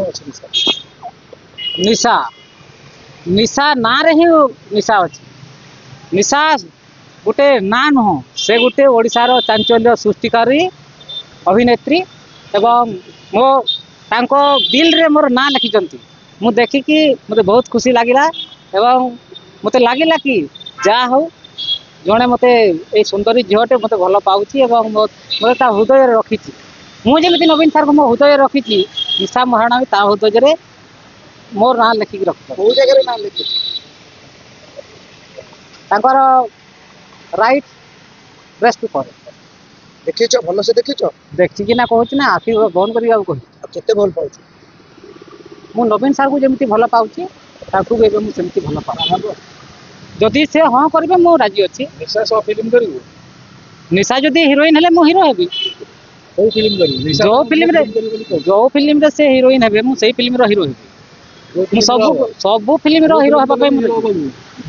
कौन अच्छे निशा निशा निशा ना रे ही निशा अच्छी निशा गोटे ना नुह से गोटे ओडिशार चांचल्य सृष्टिकारी अभिनेत्री एवं मो तांको बिल रे मोर ना लिखिचंती मु देखिकी मते बहुत खुशी लागिला एवं मते लागिला कि जा हो जणे मते ए सुंदरी झीटे मते भल पाउची एवं मते ता हृदय रे रखिची मु जेमिति नवीन सर को मो हृदय रे रखिची निशा महाराणा भी ता हृदय रे मोर ना लिखिकी रखिछ कौ जगह ना लिखी तांकर राइट प्रेस पेपर देखीच भल से देखीच देखी कि ना कहूँ ना आखि बंद करी कह केते भल पाउछ मु नवीन सार को जमी भल पाऊँगी ताकू भी एवं सेमती भल पाऊँ जदि से हाँ करेंगे मु राजी अच्छी निशा सह फिल्म करू निशा जदि हिरोइन हेले मु हिरो हेबी कौ फिल्म करू निशा जो फिल्म रे से हिरोइन हेबे मु सेही फिल्म रो हिरो हेबी मु सब फिल्म रो हिरो हेबा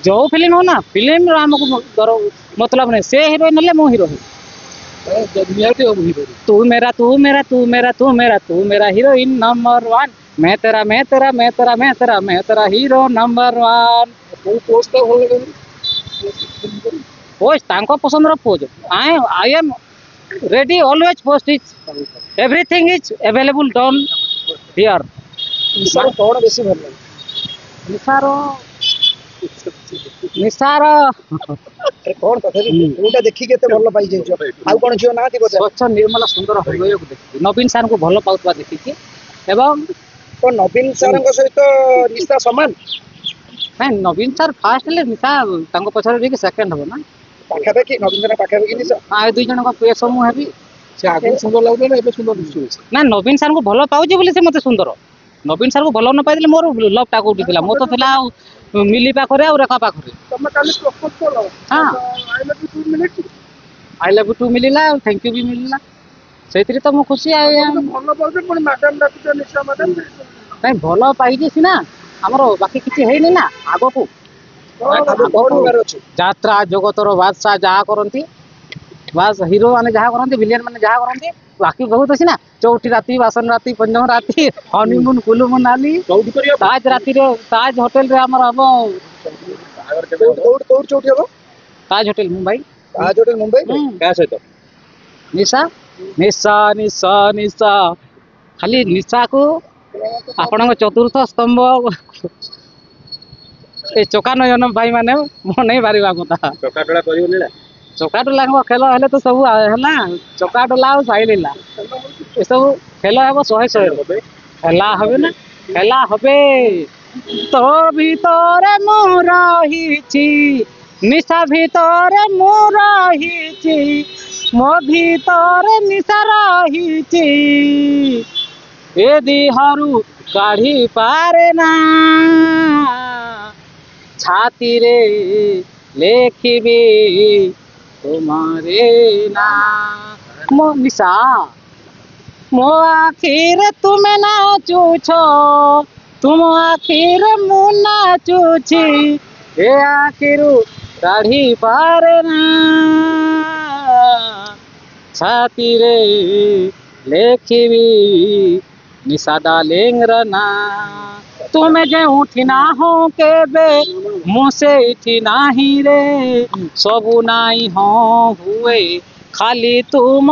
जो फिल्म हो ना फिल्म रो हमको मतलब नहीं से हिरोइन हेले मु हिरो हेबी तू मेरा तू मेरा तू मेरा तू मेरा तू मेरा हीरोइन नंबर 1 मैं तेरा मैं तेरा मैं तेरा मैं तेरा मैं तेरा हीरो नंबर 1 पोस्ट तांको पसंद रो पोज I am ready always post is everything is available done here Nisha कौन बेसी भल लागे निशार कौन कथा कोटा देखि केते भल पाई जे आ कोन जियो ना दिबो स्वच्छ निर्मल सुंदर हृदय को देखि नवीन सर को भल पाउतबा देखि एवं तो नवीन सर सहित निशा समान नहीं नवीन सर फास्ट ले निशा तांको पछरे जे सेकंड हो ना पाखा देखि नवीन सर पाखा देखि निशा आ दुई जन को पेस मु हेबी से आगे सुंदर लागबे ना एबे सुंदर दिसु ना नवीन सर को भल पाउजी बोली से मते सुंदर नवीन सर को भल न पाइले मोर लव टा कोठी थिला मो तो थिला मिली पाखरे और रेखा पाखरे तमे काली प्रपोज करो हां I love you 2 minute I love you 2 मिलिला थैंक यू भी मिलिला सेतरी तो मु खुशी आय भल पाउजे पण मैडम डाकुचे निशा मैडम नहीं भल पाइजे सिना हमर बाकी किछि हेनी ना आगो को यात्रा जगतर बादशाह जहा करती बास हिरो माने जहा करती विलियन माने जहा करती बाकी बहुत अच्छी ना चौथी राति बासन राति पंचम राति हनीमून कुलू मनाली ताज राति रे ताज होटल रे हमर हम चौथी हम ताज होटल मुंबई क्या सहित निशा निशा निशा निशा खाली निशा को आपण चतुर्थ स्तंभ ए चका नयन भाई माने मन नहीं बारिबा कथा चकाटोला करियो लीला चकाटोला खेल हेले तो सब हैला चकाटोला और साइलिला ए सब खेल हेबो 100 खेला हबे ना खेला हबे तो भीतरे मु रहिछि निशा भीतरे मु रहिछि मो भीतरे निशा रहिछि ए दिहारू काढ़ी पारे ना छाती रे लेखिबी तुम्हारे ना मो निशा मो आखिर तुम नाचुछ तुम आखिर मु नाचुछि ए आखिर काढ़ी पारे ना छाती रे लेखिबी निशा डालेंग रना तुम्हें जे उठी ना हो के बे मुझसे इठी नाही रे सबू नाई हो हुए खाली तुम